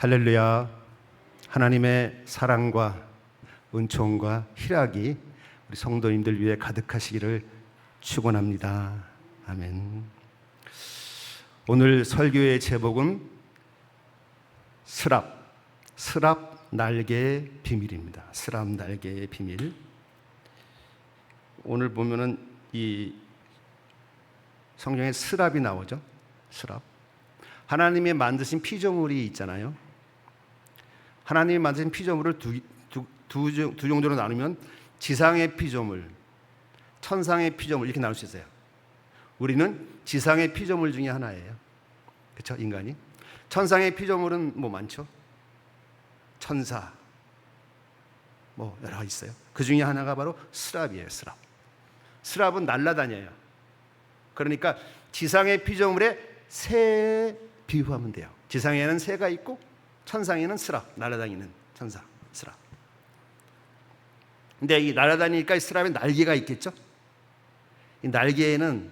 할렐루야. 하나님의 사랑과 은총과 희락이 우리 성도님들 위해 가득하시기를 축원합니다. 아멘. 오늘 설교의 제목은 스랍 날개의 비밀입니다. 스랍 날개의 비밀. 오늘 보면은 이 성경에 스랍이 나오죠. 스랍. 하나님이 만드신 피조물이 있잖아요. 하나님이 만드신 피조물을 두 정도로 나누면 지상의 피조물, 천상의 피조물 이렇게 나눌 수 있어요. 우리는 지상의 피조물 중에 하나예요. 그렇죠? 인간이. 천상의 피조물은 뭐 많죠. 천사 뭐 여러 가지 있어요. 그 중에 하나가 바로 스랍이에요. 스랍은 날아다녀요. 그러니까 지상의 피조물에 새에 비유하면 돼요. 지상에는 새가 있고 천상에는 스랍, 날아다니는 천사 스랍. 근데 이 날아다니니까 이 스랍에 날개가 있겠죠? 이 날개에는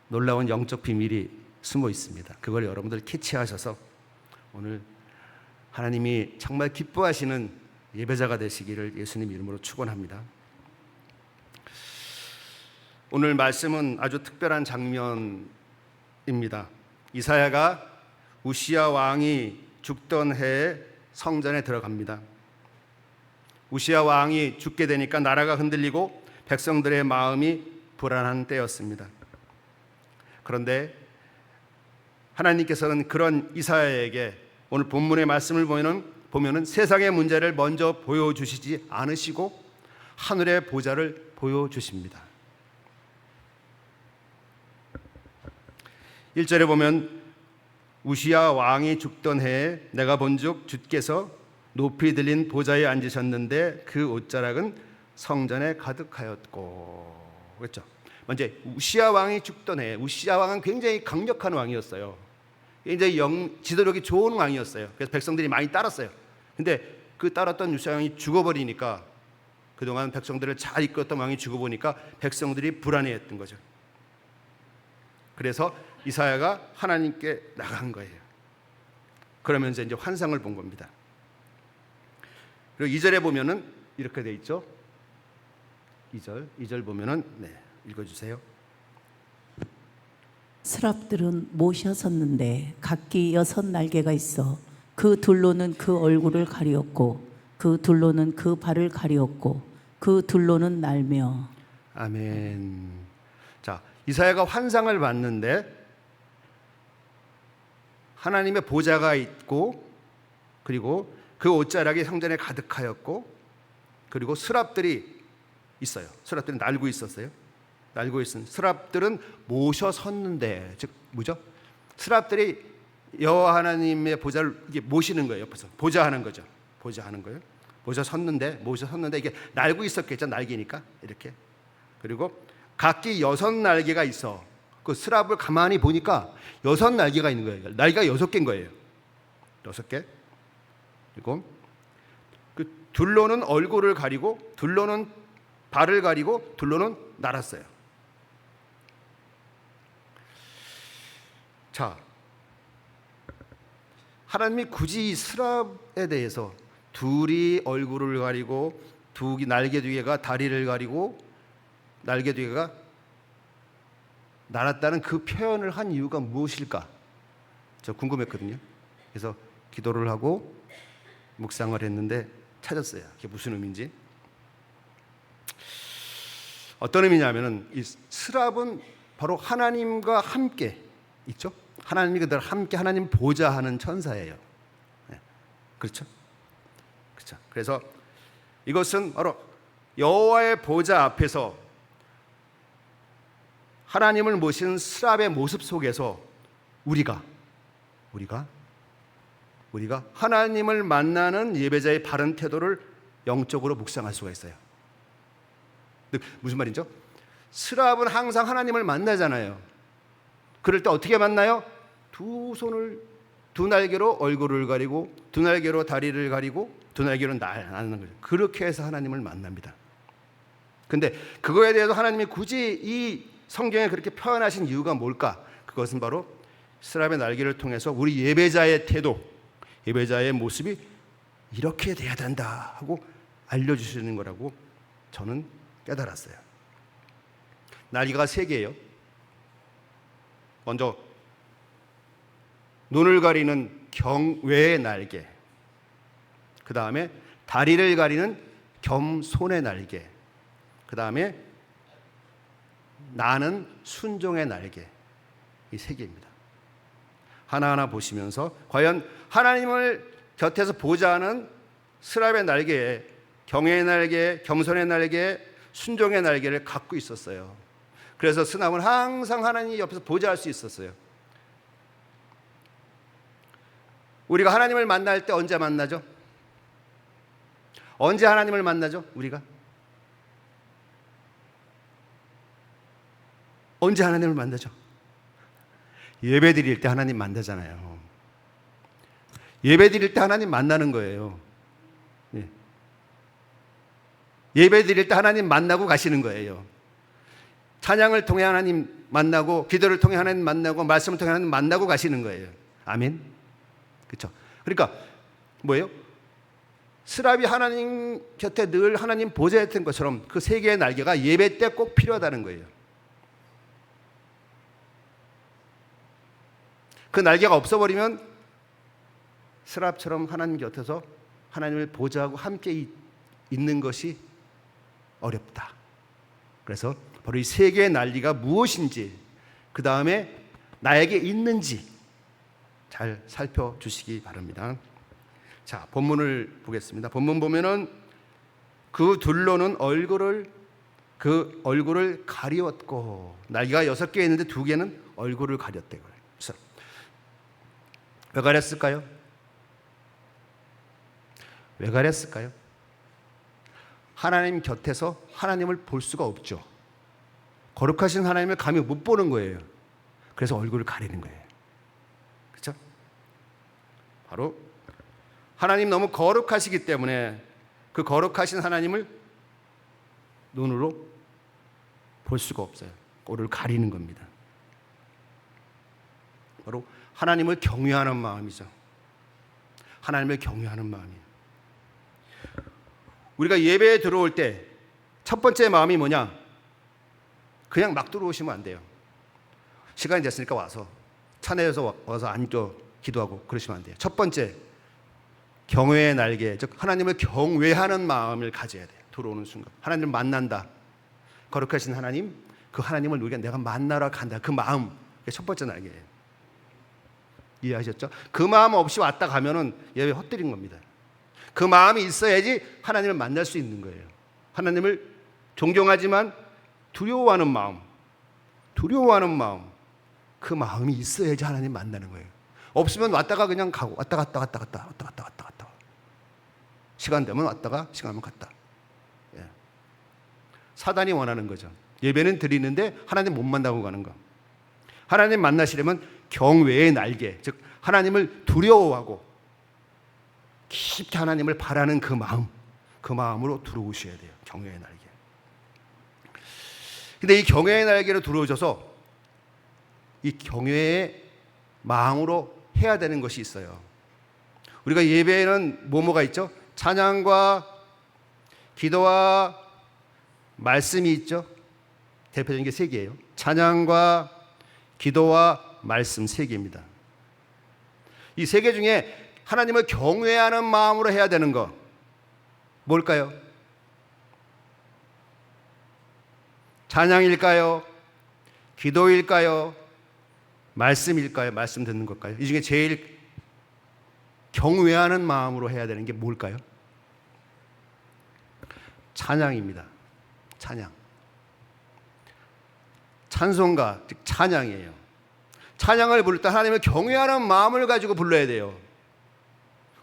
놀라운 영적 비밀이 숨어 있습니다. 그걸 여러분들 캐치하셔서 오늘 하나님이 정말 기뻐하시는 예배자가 되시기를 예수님 이름으로 축원합니다. 오늘 말씀은 아주 특별한 장면입니다. 이사야가 우시야 왕이 죽던 해에 성전에 들어갑니다. 우시야 왕이 죽게 되니까 나라가 흔들리고 백성들의 마음이 불안한 때였습니다. 그런데 하나님께서는 그런 이사야에게 오늘 본문의 말씀을 보면은 세상의 문제를 먼저 보여주시지 않으시고 하늘의 보좌를 보여주십니다. 1절에 보면 우시야 왕이 죽던 해에 내가 본즉 주께서 높이 들린 보좌에 앉으셨는데 그 옷자락은 성전에 가득하였고. 그렇죠? 먼저 우시야 왕이 죽던 해에, 우시야 왕은 굉장히 강력한 왕이었어요. 굉장히 지도력이 좋은 왕이었어요. 그래서 백성들이 많이 따랐어요. 근데 그 따랐던 우시야 왕이 죽어버리니까, 그동안 백성들을 잘 이끌었던 왕이 죽어보니까 백성들이 불안해했던 거죠. 그래서 이사야가 하나님께 나간 거예요. 그러면서 이제 환상을 본 겁니다. 그리고 2절에 보면은 이렇게 돼 있죠. 2절 보면은 읽어주세요. 스랍들은 모셔 섰는데 각기 6 날개가 있어 그 둘로는 그 얼굴을 가리었고 그 둘로는 그 발을 가리었고 그 둘로는 날며. 아멘. 자, 이사야가 환상을 봤는데 하나님의 보좌가 있고, 그리고 그 옷자락이 성전에 가득하였고, 그리고 스랍들이 있어요. 스랍들은 날고 있었어요. 날고 있은 스랍들은 모셔 섰는데, 즉 뭐죠? 스랍들이 여호와 하나님의 보좌를 이게 모시는 거예요. 옆에서 보좌하는 거죠. 보좌하는 거예요. 모셔 섰는데 이게 날고 있었겠죠. 날개니까 이렇게. 그리고 각기 6 날개가 있어. 그 스랍을 가만히 보니까 6 날개가 있는 거예요. 날개가 6개인 거예요. 6개. 그리고 그 둘로는 얼굴을 가리고, 둘로는 발을 가리고, 둘로는 날았어요. 자, 하나님이 굳이 이 스랍에 대해서 둘이 얼굴을 가리고, 날개 2개가 다리를 가리고, 날개 2개가 날았다는 그 표현을 한 이유가 무엇일까? 저 궁금했거든요. 그래서 기도를 하고 묵상을 했는데 찾았어요. 그게 무슨 의미인지. 어떤 의미냐면은 이 스랍은 바로 하나님과 함께 있죠. 하나님이 그들 함께 하나님 보좌하는 천사예요. 그렇죠? 그렇죠. 그래서 이것은 바로 여호와의 보좌 앞에서 하나님을 모신 스랍의 모습 속에서 우리가 하나님을 만나는 예배자의 바른 태도를 영적으로 묵상할 수가 있어요. 무슨 말이죠? 스랍은 항상 하나님을 만나잖아요. 그럴 때 어떻게 만나요? 2 날개로 얼굴을 가리고, 2 날개로 다리를 가리고, 2 날개로 나는 거죠. 그렇게 해서 하나님을 만납니다. 근데 그거에 대해서 하나님이 굳이 이 성경에 그렇게 표현하신 이유가 뭘까? 그것은 바로 스랍의 날개를 통해서 우리 예배자의 태도, 예배자의 모습이 이렇게 돼야 된다 하고 알려주시는 거라고 저는 깨달았어요. 날개가 3개예요. 먼저 눈을 가리는 경외의 날개, 그 다음에 다리를 가리는 겸손의 날개, 그 다음에 나는 순종의 날개, 이 3개입니다. 하나하나 보시면서 과연 하나님을 곁에서 보자 하는 스랍의 날개에 경외의 날개, 겸손의 날개, 순종의 날개를 갖고 있었어요. 그래서 스랍은 항상 하나님 옆에서 보좌 할 수 있었어요. 우리가 하나님을 만날 때 언제 만나죠? 언제 하나님을 만나죠? 우리가 언제 하나님을 만나죠? 예배 드릴 때 하나님 만나잖아요. 예배 드릴 때 하나님 만나는 거예요. 예배 드릴 때 하나님 만나고 가시는 거예요. 찬양을 통해 하나님 만나고, 기도를 통해 하나님 만나고, 말씀을 통해 하나님 만나고 가시는 거예요. 아멘. 그렇죠? 그러니까 뭐예요? 스랍이 하나님 곁에 늘 하나님 보좌에 있던 것처럼 그 3개의 날개가 예배 때 꼭 필요하다는 거예요. 그 날개가 없어버리면 스랍처럼 하나님 곁에서 하나님을 보좌하고 함께 있는 것이 어렵다. 그래서 바로 이 3개의 날개가 무엇인지, 그 다음에 나에게 있는지 잘 살펴주시기 바랍니다. 자, 본문을 보겠습니다. 본문 보면은 그 둘로는 그 얼굴을 가리웠고, 날개가 6개 있는데 2개는 얼굴을 가렸대요. 그래서 왜 가렸을까요? 왜 가렸을까요? 하나님 곁에서 하나님을 볼 수가 없죠. 거룩하신 하나님을 감히 못 보는 거예요. 그래서 얼굴을 가리는 거예요. 그렇죠? 바로 하나님 너무 거룩하시기 때문에 그 거룩하신 하나님을 눈으로 볼 수가 없어요. 얼굴을 가리는 겁니다. 바로 하나님을 경외하는 마음이죠. 하나님을 경외하는 마음이에요. 우리가 예배에 들어올 때 첫 번째 마음이 뭐냐? 그냥 막 들어오시면 안 돼요. 시간이 됐으니까 와서 차 내에서 와서 앉아 기도하고 그러시면 안 돼요. 첫 번째, 경외의 날개, 즉 하나님을 경외하는 마음을 가져야 돼요. 들어오는 순간 하나님을 만난다. 거룩하신 하나님, 그 하나님을 우리가 내가 만나러 간다. 그 마음, 그게 첫 번째 날개예요. 이해하셨죠? 그 마음 없이 왔다 가면은 예배 헛들인 겁니다. 그 마음이 있어야지 하나님을 만날 수 있는 거예요. 하나님을 존경하지만 두려워하는 마음, 그 마음이 있어야지 하나님 만나는 거예요. 없으면 왔다가 그냥 가고, 왔다 갔다. 시간 되면 왔다가, 시간 되면 갔다. 예. 사단이 원하는 거죠. 예배는 드리는데 하나님 못 만나고 가는 거. 하나님 만나시려면 경외의 날개, 즉 하나님을 두려워하고 깊게 하나님을 바라는 그 마음, 그 마음으로 들어오셔야 돼요. 경외의 날개. 근데 이 경외의 날개로 들어오셔서 이 경외의 마음으로 해야 되는 것이 있어요. 우리가 예배에는 뭐가 있죠? 찬양과 기도와 말씀이 있죠. 대표적인 게 3개예요. 찬양과 기도와 말씀 3개입니다. 이 3개 중에 하나님을 경외하는 마음으로 해야 되는 거 뭘까요? 찬양일까요? 기도일까요? 말씀일까요? 말씀 듣는 걸까요? 이 중에 제일 경외하는 마음으로 해야 되는 게 뭘까요? 찬양입니다. 찬양. 찬송가, 즉 찬양이에요. 찬양을 부를 때 하나님을 경외하는 마음을 가지고 불러야 돼요.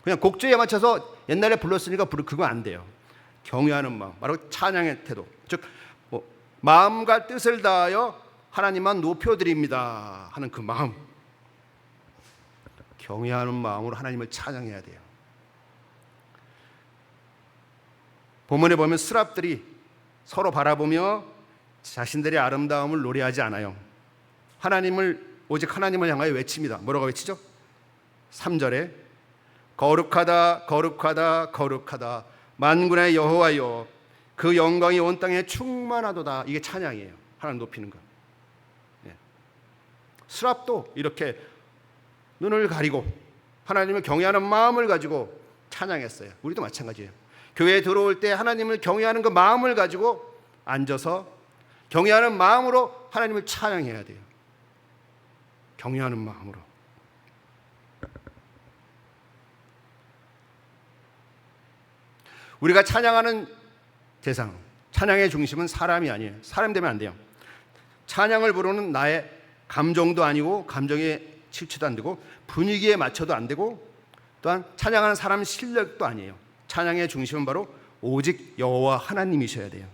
그냥 곡조에 맞춰서 옛날에 불렀으니까 그거 안 돼요. 경외하는 마음, 바로 찬양의 태도. 즉 마음과 뜻을 다하여 하나님만 높여드립니다 하는 그 마음, 경외하는 마음으로 하나님을 찬양해야 돼요. 본문에 보면 스랍들이 서로 바라보며 자신들의 아름다움을 노래하지 않아요. 오직 하나님을 향하여 외칩니다. 뭐라고 외치죠? 3절에 거룩하다 거룩하다 거룩하다 만군의 여호와여 그 영광이 온 땅에 충만하도다. 이게 찬양이에요. 하나님 높이는 것. 스랍도 이렇게 눈을 가리고 하나님을 경외하는 마음을 가지고 찬양했어요. 우리도 마찬가지예요. 교회에 들어올 때 하나님을 경외하는 그 마음을 가지고 앉아서 경외하는 마음으로 하나님을 찬양해야 돼요. 경외하는 마음으로. 우리가 찬양하는 대상, 찬양의 중심은 사람이 아니에요. 사람 되면 안 돼요. 찬양을 부르는 나의 감정도 아니고 감정에 치우쳐도 안 되고 분위기에 맞춰도 안 되고 또한 찬양하는 사람 실력도 아니에요. 찬양의 중심은 바로 오직 여호와 하나님이셔야 돼요.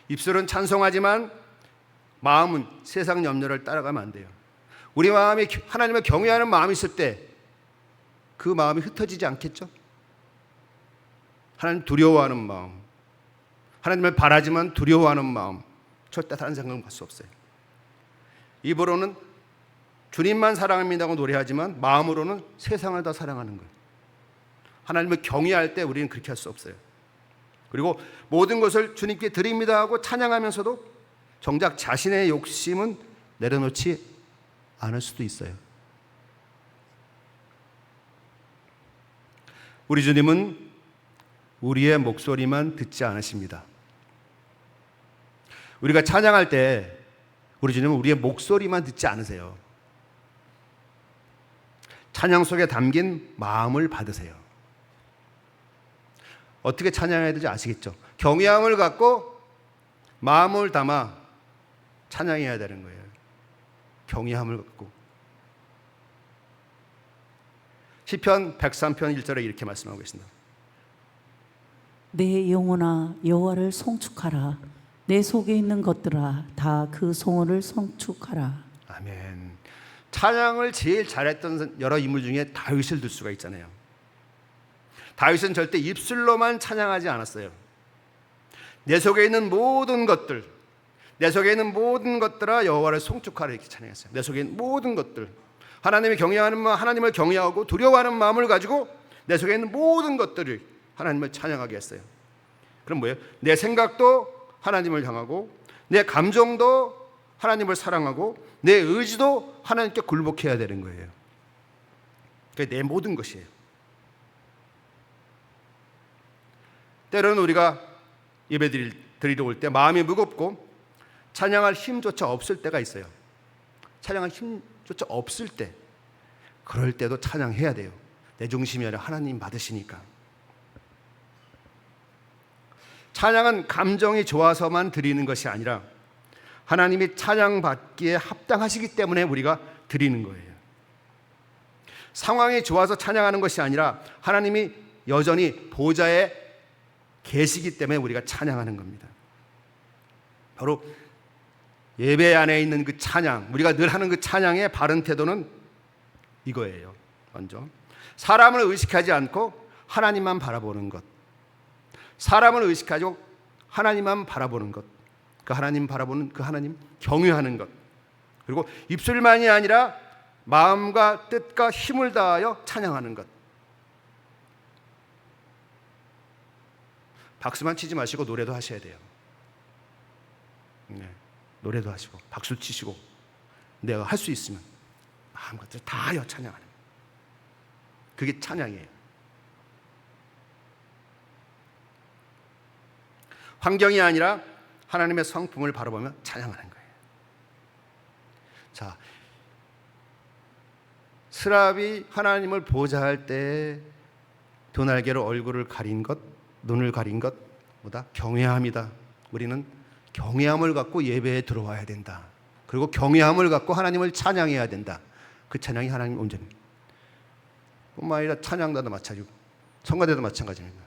입술은 찬송하지만 마음은 세상 염려를 따라가면 안 돼요. 우리 마음이 하나님을 경외하는 마음이 있을 때 그 마음이 흩어지지 않겠죠? 하나님 두려워하는 마음, 하나님을 바라지만 두려워하는 마음, 절대 다른 생각은 할 수 없어요. 입으로는 주님만 사랑합니다고 노래하지만 마음으로는 세상을 다 사랑하는 거예요. 하나님을 경외할 때 우리는 그렇게 할 수 없어요. 그리고 모든 것을 주님께 드립니다 하고 찬양하면서도 정작 자신의 욕심은 내려놓지 않을 수도 있어요. 우리 주님은 우리의 목소리만 듣지 않으십니다. 우리가 찬양할 때 우리 주님은 우리의 목소리만 듣지 않으세요. 찬양 속에 담긴 마음을 받으세요. 어떻게 찬양해야 되는지 아시겠죠? 경외함을 갖고 마음을 담아 찬양해야 되는 거예요. 경외함을 갖고. 시편 103편 1절에 이렇게 말씀하고 있습니다. 내 영혼아 여호와를 송축하라. 내 속에 있는 것들아 다 그 성호를 송축하라. 아멘. 찬양을 제일 잘했던 여러 인물 중에 다윗을 들 수가 있잖아요. 다윗은 절대 입술로만 찬양하지 않았어요. 내 속에 있는 모든 것들, 내 속에 있는 모든 것들아 여호와를 송축하라 이렇게 찬양했어요. 내 속에 있는 모든 것들, 하나님을 경외하는 마음, 하나님을 경외하고 두려워하는 마음을 가지고 내 속에 있는 모든 것들을 하나님을 찬양하게 했어요. 그럼 뭐예요? 내 생각도 하나님을 향하고 내 감정도 하나님을 사랑하고 내 의지도 하나님께 굴복해야 되는 거예요. 그게 내 모든 것이에요. 때로는 우리가 예배 드리러 올 때 마음이 무겁고 찬양할 힘조차 없을 때가 있어요. 찬양할 힘조차 없을 때, 그럴 때도 찬양해야 돼요. 내 중심이 아니라 하나님 받으시니까. 찬양은 감정이 좋아서만 드리는 것이 아니라 하나님이 찬양받기에 합당하시기 때문에 우리가 드리는 거예요. 상황이 좋아서 찬양하는 것이 아니라 하나님이 여전히 보좌에 계시기 때문에 우리가 찬양하는 겁니다. 바로 예배 안에 있는 그 찬양, 우리가 늘 하는 그 찬양의 바른 태도는 이거예요. 먼저 사람을 의식하지 않고 하나님만 바라보는 것, 사람을 의식하고 하나님만 바라보는 것, 그 하나님 바라보는 그 하나님 경외하는 것, 그리고 입술만이 아니라 마음과 뜻과 힘을 다하여 찬양하는 것. 박수만 치지 마시고 노래도 하셔야 돼요. 네, 노래도 하시고 박수 치시고 내가 할 수 있으면 마음과 뜻을 다하여 찬양하는 것. 그게 찬양이에요. 환경이 아니라 하나님의 성품을 바라보며 찬양하는 거예요. 자, 스랍이 하나님을 보좌할 때 두 날개로 얼굴을 가린 것, 눈을 가린 것보다 경외함이다. 우리는 경외함을 갖고 예배에 들어와야 된다. 그리고 경외함을 갖고 하나님을 찬양해야 된다. 그 찬양이 하나님 온전히 뿐만 아니라 찬양단도 마찬가지고 성가대도 마찬가지입니다.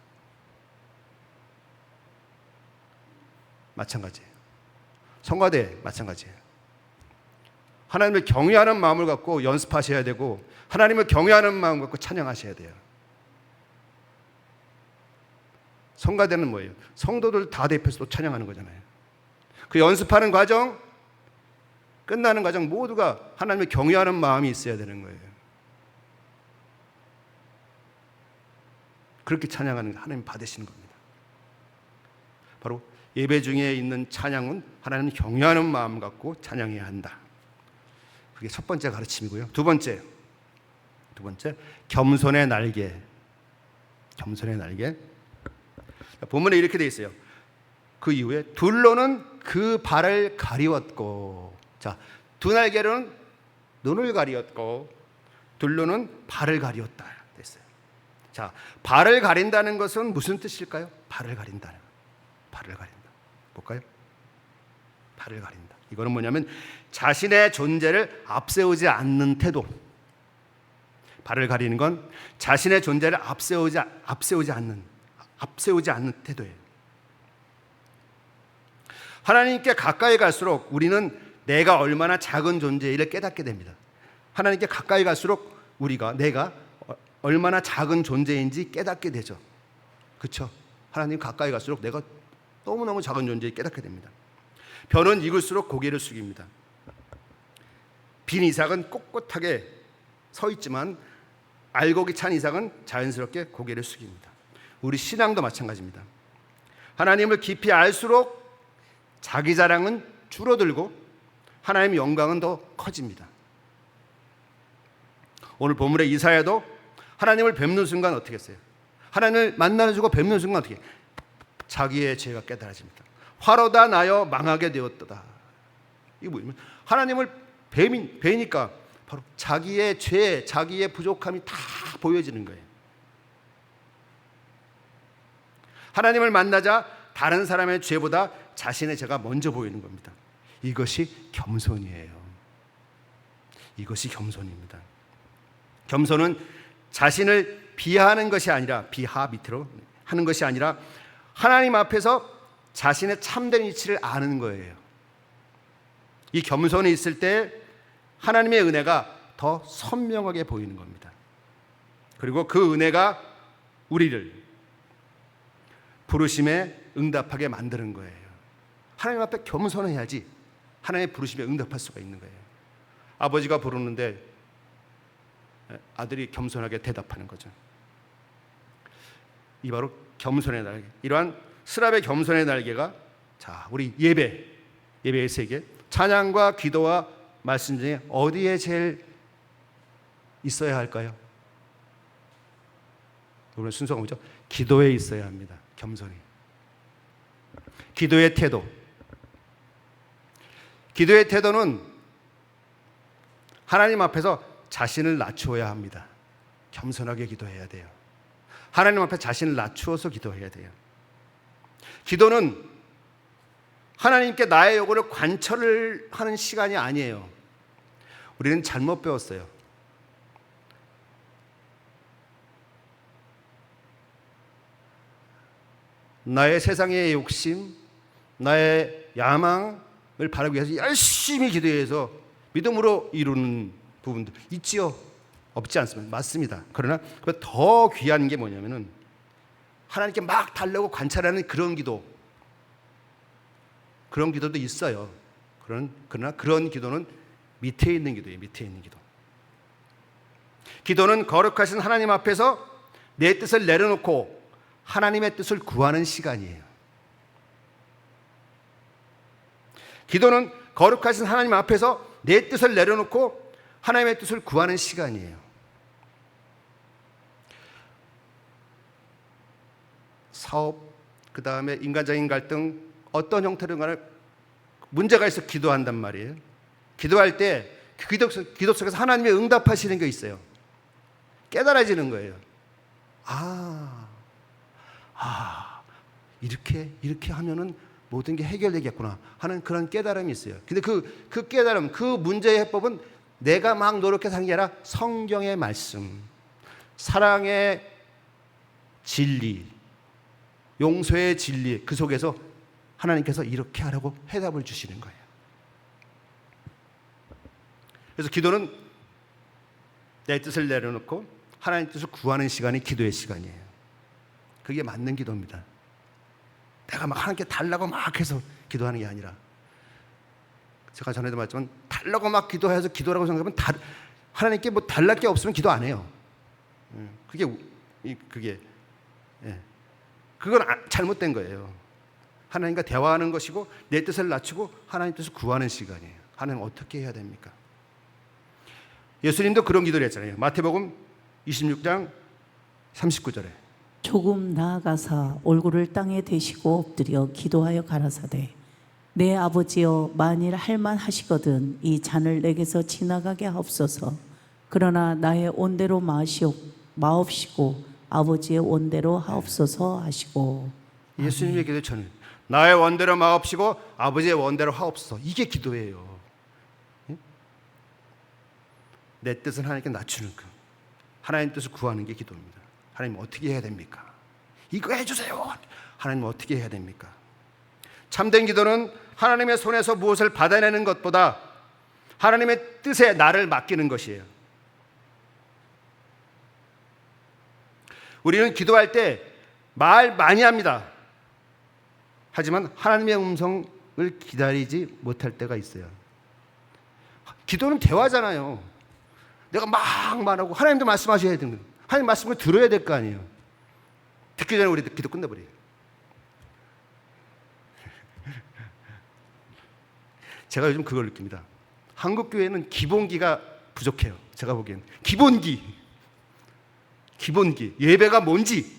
마찬가지예요. 성가대 마찬가지예요. 하나님을 경외하는 마음을 갖고 연습하셔야 되고 하나님을 경외하는 마음 갖고 찬양하셔야 돼요. 성가대는 뭐예요? 성도들 다 대표해서 또 찬양하는 거잖아요. 그 연습하는 과정, 끝나는 과정 모두가 하나님을 경외하는 마음이 있어야 되는 거예요. 그렇게 찬양하는 거 하나님 받으시는 겁니다. 바로 예배 중에 있는 찬양은 하나님을 경외하는 마음 갖고 찬양해야 한다. 그게 첫 번째 가르침이고요. 두 번째 겸손의 날개. 겸손의 날개. 본문에 이렇게 돼 있어요. 그 이후에 둘로는 그 발을 가리웠고, 자, 두 날개로는 눈을 가리웠고 둘로는 발을 가리웠다 됐어요. 자, 발을 가린다는 것은 무슨 뜻일까요? 발을 가린다는 거. 발을 가린다. 볼까요? 발을 가린다. 이거는 뭐냐면 자신의 존재를 앞세우지 않는 태도. 발을 가리는 건 자신의 존재를 앞세우지 않는 태도예요. 하나님께 가까이 갈수록 우리는 내가 얼마나 작은 존재를 깨닫게 됩니다. 하나님께 가까이 갈수록 내가 얼마나 작은 존재인지 깨닫게 되죠. 그렇죠? 하나님 가까이 갈수록 내가 너무너무 작은 존재를 깨닫게 됩니다. 벼는 익을수록 고개를 숙입니다. 빈 이삭은 꼿꼿하게 서 있지만 알곡이 찬 이삭은 자연스럽게 고개를 숙입니다. 우리 신앙도 마찬가지입니다. 하나님을 깊이 알수록 자기 자랑은 줄어들고 하나님의 영광은 더 커집니다. 오늘 본문의 이사야도 하나님을 뵙는 순간 어떻게 했어요? 하나님을 만나는 순간 뵙는 순간 어떻게 해요? 자기의 죄가 깨달아집니다. 화로다 나여 망하게 되었도다. 이게 뭐냐면 하나님을 뵈니까 바로 자기의 죄, 자기의 부족함이 다 보여지는 거예요. 하나님을 만나자 다른 사람의 죄보다 자신의 죄가 먼저 보이는 겁니다. 이것이 겸손이에요. 이것이 겸손입니다. 겸손은 자신을 비하하는 것이 아니라 밑으로 하는 것이 아니라 하나님 앞에서 자신의 참된 위치를 아는 거예요. 이 겸손이 있을 때 하나님의 은혜가 더 선명하게 보이는 겁니다. 그리고 그 은혜가 우리를 부르심에 응답하게 만드는 거예요. 하나님 앞에 겸손해야지 하나님의 부르심에 응답할 수가 있는 거예요. 아버지가 부르는데 아들이 겸손하게 대답하는 거죠. 이 바로 겸손의 날개. 이러한 스랍의 겸손의 날개가 자, 우리 예배의 세계, 찬양과 기도와 말씀 중에 어디에 제일 있어야 할까요? 오늘 순서가 뭐죠? 기도에 있어야 합니다. 겸손히. 기도의 태도. 기도의 태도는 하나님 앞에서 자신을 낮추어야 합니다. 겸손하게 기도해야 돼요. 하나님 앞에 자신을 낮추어서 기도해야 돼요. 기도는 하나님께 나의 요구를 관철을 하는 시간이 아니에요. 우리는 잘못 배웠어요. 나의 세상의 욕심, 나의 야망을 바라기 위해서 열심히 기도해서 믿음으로 이루는 부분도 있지요. 없지 않습니다. 맞습니다. 그러나 더 귀한 게 뭐냐면은 하나님께 막 달라고 관찰하는 그런 기도도 있어요. 그러나 그런 기도는 밑에 있는 기도예요. 밑에 있는 기도. 기도는 거룩하신 하나님 앞에서 내 뜻을 내려놓고 하나님의 뜻을 구하는 시간이에요. 기도는 거룩하신 하나님 앞에서 내 뜻을 내려놓고 하나님의 뜻을 구하는 시간이에요. 사업, 그 다음에 인간적인 갈등, 어떤 형태로 간에 문제가 있어 기도한단 말이에요. 기도할 때 기도 속에서 하나님의 응답하시는 게 있어요. 깨달아지는 거예요. 이렇게 하면은 모든 게 해결되겠구나 하는 그런 깨달음이 있어요. 근데 그 깨달음, 그 문제의 해법은 내가 막 노력해서 하는 게 아니라 성경의 말씀, 사랑의 진리, 용서의 진리, 그 속에서 하나님께서 이렇게 하라고 해답을 주시는 거예요. 그래서 기도는 내 뜻을 내려놓고 하나님 뜻을 구하는 시간이 기도의 시간이에요. 그게 맞는 기도입니다. 내가 막 하나님께 달라고 막 해서 기도하는 게 아니라, 제가 전에도 말했지만 달라고 막 기도해서 기도라고 생각하면 하나님께 뭐 달랄 게 없으면 기도 안 해요. 그게 그건 잘못된 거예요. 하나님과 대화하는 것이고 내 뜻을 낮추고 하나님 뜻을 구하는 시간이에요. 하나님 어떻게 해야 됩니까? 예수님도 그런 기도를 했잖아요. 마태복음 26장 39절에 조금 나아가사 얼굴을 땅에 대시고 엎드려 기도하여 가라사대 내 아버지여 만일 할만하시거든 이 잔을 내게서 지나가게 하옵소서. 그러나 나의 온대로 마옵시고 아버지의 원대로 하옵소서 하시고. 예수님의 기도에 저는 나의 원대로 마옵시고 아버지의 원대로 하옵소서. 이게 기도예요. 내 뜻을 하나님께 낮추는 것, 하나님 뜻을 구하는 게 기도입니다. 하나님 어떻게 해야 됩니까? 이거 해주세요. 하나님 어떻게 해야 됩니까? 참된 기도는 하나님의 손에서 무엇을 받아내는 것보다 하나님의 뜻에 나를 맡기는 것이에요. 우리는 기도할 때 말 많이 합니다. 하지만 하나님의 음성을 기다리지 못할 때가 있어요. 기도는 대화잖아요. 내가 막 말하고 하나님도 말씀하셔야 되는 거예요. 하나님 말씀을 들어야 될 거 아니에요. 듣기 전에 우리 기도 끝내버려요. 제가 요즘 그걸 느낍니다. 한국 교회는 기본기가 부족해요. 제가 보기엔 기본기, 예배가 뭔지,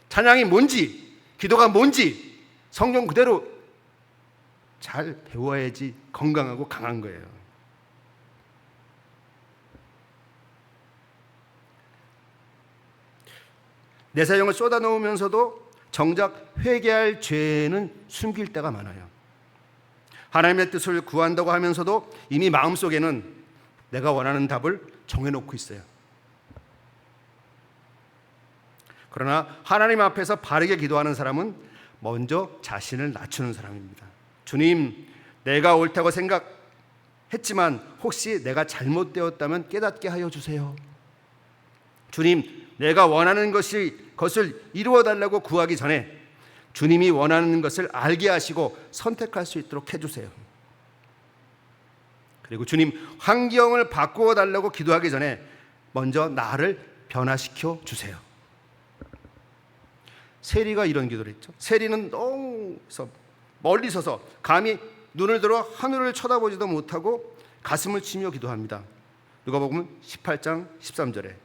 찬양이 뭔지, 기도가 뭔지 성경 그대로 잘 배워야지 건강하고 강한 거예요. 내 사정을 쏟아놓으면서도 정작 회개할 죄는 숨길 때가 많아요. 하나님의 뜻을 구한다고 하면서도 이미 마음속에는 내가 원하는 답을 정해놓고 있어요. 그러나 하나님 앞에서 바르게 기도하는 사람은 먼저 자신을 낮추는 사람입니다. 주님, 내가 옳다고 생각했지만 혹시 내가 잘못되었다면 깨닫게 하여 주세요. 주님, 내가 원하는 것을 이루어달라고 구하기 전에 주님이 원하는 것을 알게 하시고 선택할 수 있도록 해주세요. 그리고 주님, 환경을 바꾸어 달라고 기도하기 전에 먼저 나를 변화시켜 주세요. 세리가 이런 기도를 했죠. 세리는 너무 멀리 서서 감히 눈을 들어 하늘을 쳐다보지도 못하고 가슴을 치며 기도합니다. 누가복음 18장 13절에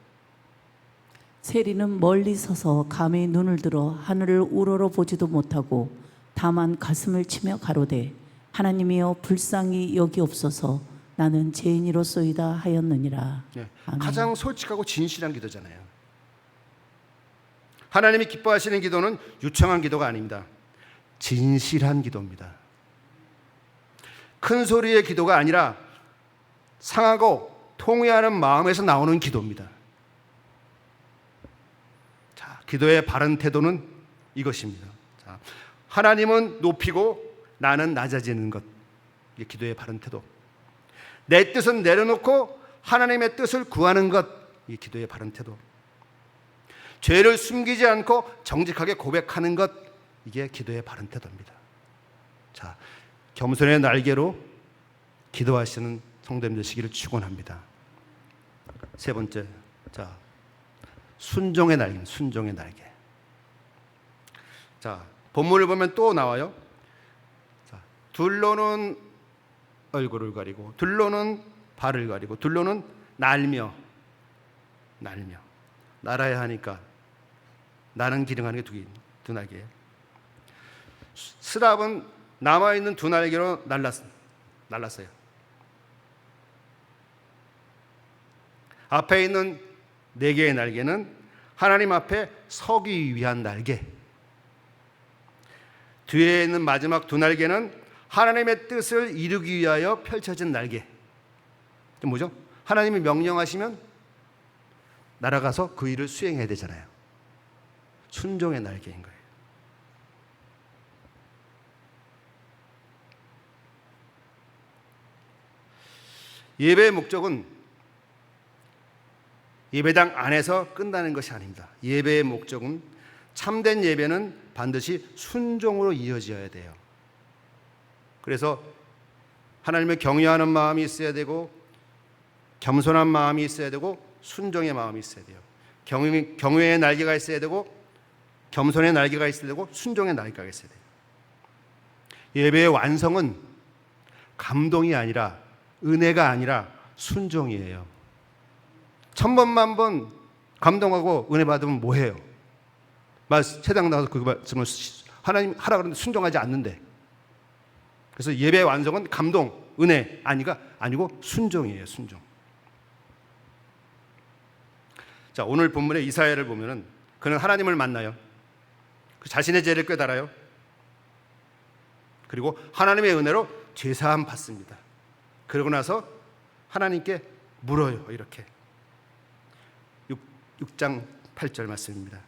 세리는 멀리 서서 감히 눈을 들어 하늘을 우러러 보지도 못하고 다만 가슴을 치며 가로되 하나님이여 불쌍히 여기옵소서 나는 죄인이로소이다 하였느니라. 가장 솔직하고 진실한 기도잖아요. 하나님이 기뻐하시는 기도는 유창한 기도가 아닙니다. 진실한 기도입니다. 큰 소리의 기도가 아니라 상하고 통회하는 마음에서 나오는 기도입니다. 자, 기도의 바른 태도는 이것입니다. 자, 하나님은 높이고 나는 낮아지는 것. 이게 기도의 바른 태도. 내 뜻은 내려놓고 하나님의 뜻을 구하는 것. 이게 기도의 바른 태도. 죄를 숨기지 않고 정직하게 고백하는 것, 이게 기도의 바른 태도입니다. 자, 겸손의 날개로 기도하시는 성도님 되시기를 축원합니다. 세 번째, 자, 순종의 날개, 순종의 날개. 자, 본문을 보면 또 나와요. 자, 둘로는 얼굴을 가리고, 둘로는 발을 가리고, 둘로는 날며 날아야 하니까 나는 기능하는 게 두 날개예요. 스랍은 남아있는 두 날개로 날랐어요. 앞에 있는 네 개의 날개는 하나님 앞에 서기 위한 날개. 뒤에 있는 마지막 두 날개는 하나님의 뜻을 이루기 위하여 펼쳐진 날개. 뭐죠? 하나님이 명령하시면 날아가서 그 일을 수행해야 되잖아요. 순종의 날개인 거예요. 예배의 목적은 예배당 안에서 끝나는 것이 아닙니다. 예배의 목적은 참된 예배는 반드시 순종으로 이어져야 돼요. 그래서 하나님을 경외하는 마음이 있어야 되고, 겸손한 마음이 있어야 되고, 순종의 마음이 있어야 돼요. 경외의 날개가 있어야 되고, 겸손의 날개가 있어야 되고, 순종의 날개가 있어야 돼요. 예배의 완성은 감동이 아니라, 은혜가 아니라 순종이에요. 1000번 만번 감동하고 은혜 받으면 뭐해요? 세상 나가서 그 말씀을 하나님 하라 그러는데 순종하지 않는데. 그래서 예배의 완성은 감동, 은혜 아니고 순종이에요. 순종. 자, 오늘 본문의 이사야를 보면은 그는 하나님을 만나요. 그 자신의 죄를 깨달아요. 그리고 하나님의 은혜로 죄사함 받습니다. 그러고 나서 하나님께 물어요. 이렇게 6장 8절 말씀입니다.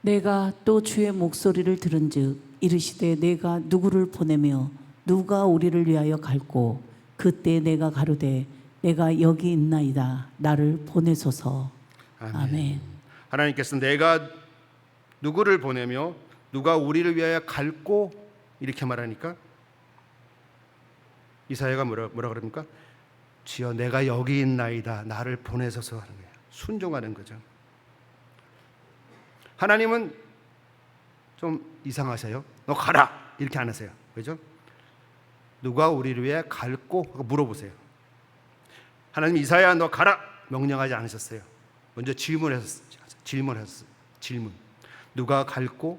내가 또 주의 목소리를 들은즉 이르시되 내가 누구를 보내며 누가 우리를 위하여 갈고, 그때 내가 가로되 내가 여기 있나이다 나를 보내소서. 아멘. 하나님께서 내가 누구를 보내며 누가 우리를 위하여 갈고 이렇게 말하니까 이사야가 뭐라 그럽니까? 주여 내가 여기 있나이다 나를 보내소서 하는 거예요. 순종하는 거죠. 하나님은 좀 이상하세요. 너 가라 이렇게 안 하세요. 그죠? 누가 우리를 위해 갈고 물어보세요. 하나님 이사야 너 가라 명령하지 않으셨어요. 먼저 질문하셨어요. 질문. 누가 갈고?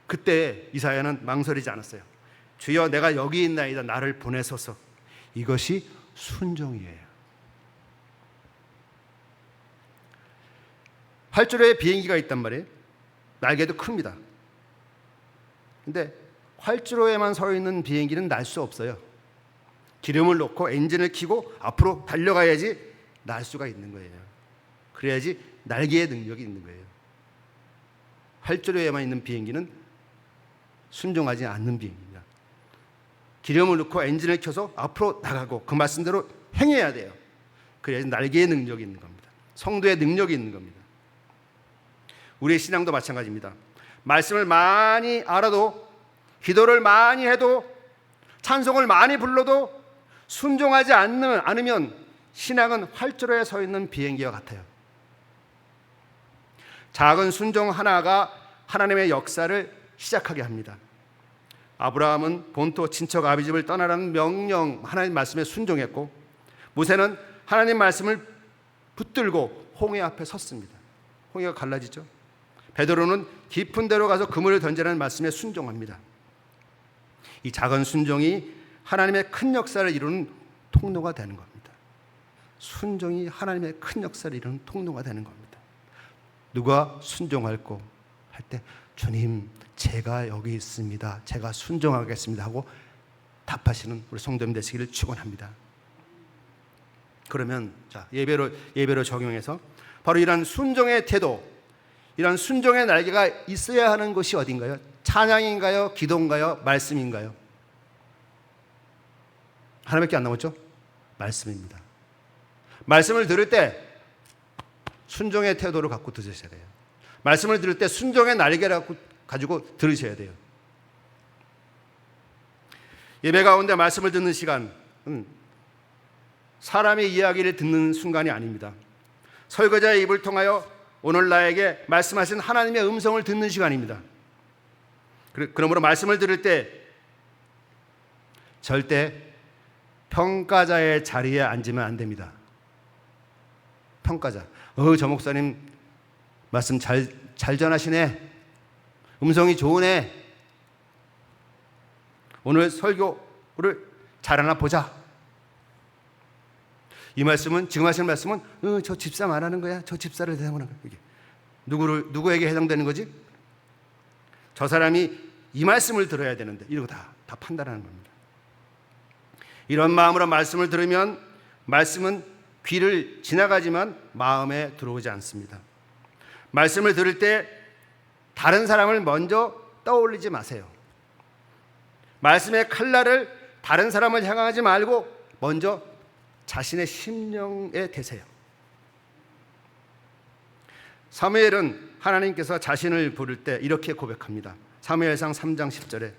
그때 이사야는 망설이지 않았어요. 주여 내가 여기 있나이다 나를 보내소서. 이것이 순종이에요. 활주로에 비행기가 있단 말이에요. 날개도 큽니다. 근데 활주로에만 서 있는 비행기는 날 수 없어요. 기름을 넣고 엔진을 켜고 앞으로 달려가야지 날 수가 있는 거예요. 그래야지 날개의 능력이 있는 거예요. 활주로에만 있는 비행기는 순종하지 않는 비행기입니다. 기름을 넣고 엔진을 켜서 앞으로 나가고 그 말씀대로 행해야 돼요. 그래야지 날개의 능력이 있는 겁니다. 성도의 능력이 있는 겁니다. 우리의 신앙도 마찬가지입니다. 말씀을 많이 알아도, 기도를 많이 해도, 찬송을 많이 불러도 순종하지 않으면 신앙은 활주로에 서 있는 비행기와 같아요. 작은 순종 하나가 하나님의 역사를 시작하게 합니다. 아브라함은 본토 친척 아비집을 떠나라는 명령, 하나님 말씀에 순종했고, 모세는 하나님 말씀을 붙들고 홍해 앞에 섰습니다. 홍해가 갈라지죠. 베드로는 깊은 데로 가서 그물을 던지라는 말씀에 순종합니다. 이 작은 순종이 하나님의 큰 역사를 이루는 통로가 되는 겁니다. 순종이 하나님의 큰 역사를 이루는 통로가 되는 겁니다. 누가 순종할꼬 할 때 주님 제가 여기 있습니다. 제가 순종하겠습니다 하고 답하시는 우리 성도님 되시기를 축원합니다. 그러면 자, 예배로 적용해서 바로 이런 순종의 태도, 이런 순종의 날개가 있어야 하는 것이 어딘가요? 찬양인가요? 기도인가요? 말씀인가요? 하나밖에 안 남았죠? 말씀입니다. 말씀을 들을 때 순종의 태도를 갖고 들으셔야 돼요. 말씀을 들을 때 순종의 날개를 가지고 들으셔야 돼요. 예배 가운데 말씀을 듣는 시간은 사람의 이야기를 듣는 순간이 아닙니다. 설교자의 입을 통하여 오늘 나에게 말씀하신 하나님의 음성을 듣는 시간입니다. 그러므로 말씀을 들을 때 절대 평가자의 자리에 앉으면 안 됩니다. 평가자. 저 목사님 말씀 잘 전하시네. 음성이 좋으네. 오늘 설교를 잘하나 보자. 이 말씀은, 지금 하시는 말씀은 저 집사 말하는 거야. 저 집사를 대상으로 하는 거야. 이게 누구에게 해당되는 거지? 저 사람이 이 말씀을 들어야 되는데, 이런 거 다 판단하는 겁니다. 이런 마음으로 말씀을 들으면 말씀은 귀를 지나가지만 마음에 들어오지 않습니다. 말씀을 들을 때 다른 사람을 먼저 떠올리지 마세요. 말씀의 칼날을 다른 사람을 향하지 말고 먼저 자신의 심령에 대세요. 사무엘은 하나님께서 자신을 부를 때 이렇게 고백합니다. 사무엘상 3장 10절에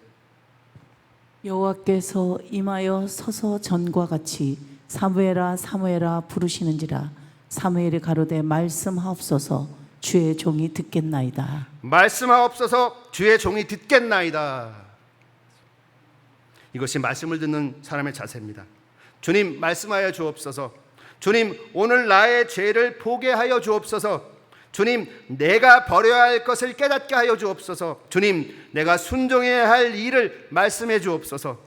여호와께서 임하여 서서 전과 같이 사무엘아 사무엘아 부르시는지라 사무엘이 가로되 말씀하옵소서 주의 종이 듣겠나이다. 말씀하옵소서 주의 종이 듣겠나이다. 이것이 말씀을 듣는 사람의 자세입니다. 주님 말씀하여 주옵소서. 주님 오늘 나의 죄를 보게 하여 주옵소서. 주님 내가 버려야 할 것을 깨닫게 하여 주옵소서. 주님 내가 순종해야 할 일을 말씀해 주옵소서.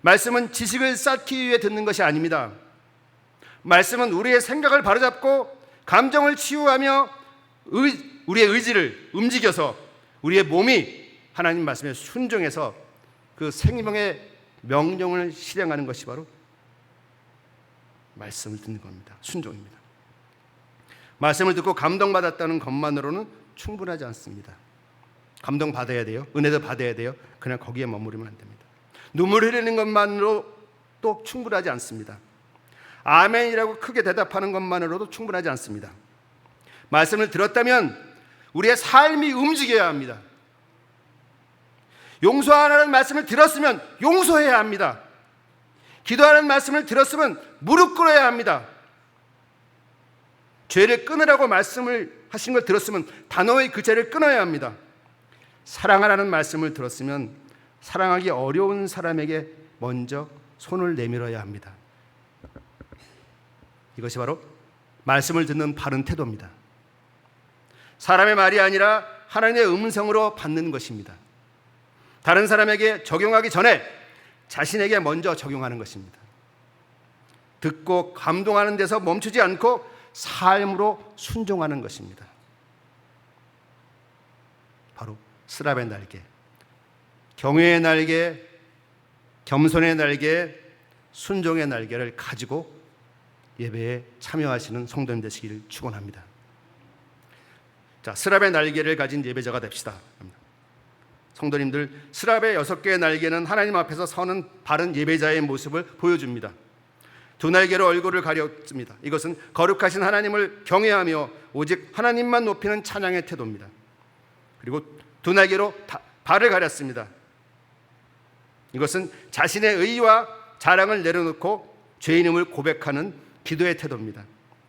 말씀은 지식을 쌓기 위해 듣는 것이 아닙니다. 말씀은 우리의 생각을 바로잡고 감정을 치유하며 우리의 의지를 움직여서 우리의 몸이 하나님 말씀에 순종해서 그 생명의 명령을 실행하는 것이 바로 말씀을 듣는 겁니다. 순종입니다. 말씀을 듣고 감동받았다는 것만으로는 충분하지 않습니다. 감동받아야 돼요. 은혜도 받아야 돼요. 그냥 거기에 머무르면 안 됩니다. 눈물 흘리는 것만으로도 충분하지 않습니다. 아멘이라고 크게 대답하는 것만으로도 충분하지 않습니다. 말씀을 들었다면 우리의 삶이 움직여야 합니다. 용서하라는 말씀을 들었으면 용서해야 합니다. 기도하는 말씀을 들었으면 무릎 꿇어야 합니다. 죄를 끊으라고 말씀을 하신 걸 들었으면 단호히 그 죄를 끊어야 합니다. 사랑하라는 말씀을 들었으면 사랑하기 어려운 사람에게 먼저 손을 내밀어야 합니다. 이것이 바로 말씀을 듣는 바른 태도입니다. 사람의 말이 아니라 하나님의 음성으로 받는 것입니다. 다른 사람에게 적용하기 전에 자신에게 먼저 적용하는 것입니다. 듣고 감동하는 데서 멈추지 않고 삶으로 순종하는 것입니다. 바로 스랍의 날개, 경외의 날개, 겸손의 날개, 순종의 날개를 가지고 예배에 참여하시는 성도님 되시기를 축원합니다. 자, 스랍의 날개를 가진 예배자가 됩시다. 성도님들, 스랍의 6개의 날개는 하나님 앞에서 서는 바른 예배자의 모습을 보여줍니다. 두 날개로 얼굴을 가렸습니다. 이것은 거룩하신 하나님을 경외하며 오직 하나님만 높이는 찬양의 태도입니다. 그리고 두 날개로 발을 가렸습니다. 이것은 자신의 의와 자랑을 내려놓고 죄인임을 고백하는 기도의 태도입니다.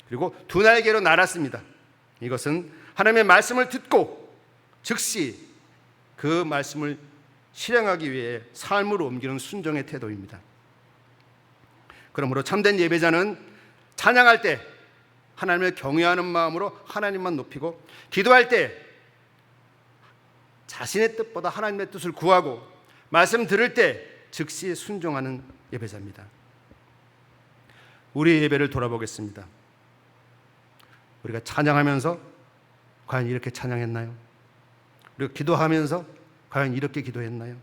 그리고 두 날개로 날았습니다. 이것은 하나님의 말씀을 듣고 즉시 그 말씀을 실행하기 위해 삶으로 옮기는 순종의 태도입니다. 그러므로 참된 예배자는 찬양할 때 하나님을 경외하는 마음으로 하나님만 높이고, 기도할 때 자신의 뜻보다 하나님의 뜻을 구하고, 말씀 들을 때 즉시 순종하는 예배자입니다. 우리의 예배를 돌아보겠습니다. 우리가 찬양하면서 과연 이렇게 찬양했나요? 우리가 기도하면서 과연 이렇게 기도했나요?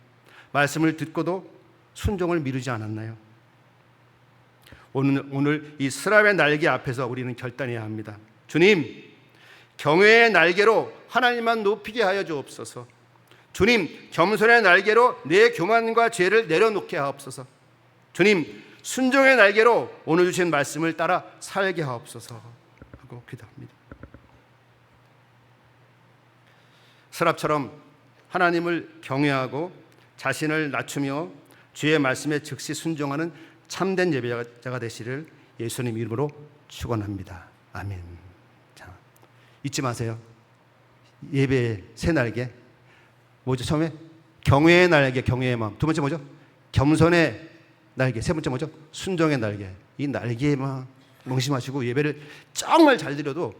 말씀을 듣고도 순종을 미루지 않았나요? 오늘 이 스랍의 날개 앞에서 우리는 결단해야 합니다. 주님, 경외의 날개로 하나님만 높이게 하여 주옵소서. 주님, 겸손의 날개로 내 교만과 죄를 내려놓게 하옵소서. 주님, 순종의 날개로 오늘 주신 말씀을 따라 살게 하옵소서 하고 기도합니다. 스랍처럼 하나님을 경외하고 자신을 낮추며 주의 말씀에 즉시 순종하는 참된 예배자가 되시를 예수님 이름으로 축원합니다. 아멘. 자, 잊지 마세요. 예배의 새 날개 뭐죠? 처음에 경외의 날개, 경외의 마음. 두 번째 뭐죠? 겸손의 날개. 세 번째 뭐죠? 순종의 날개. 이 날개에만 명심하시고 예배를 정말 잘 드려도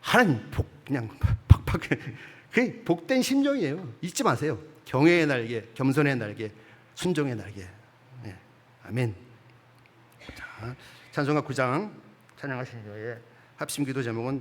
하나님 그냥 팍팍 그게 복된 심정이에요. 잊지 마세요. 경외의 날개, 겸손의 날개, 순종의 날개. 네. 아멘. 자, 찬송가 9장 찬양하신 후에 합심기도 제목은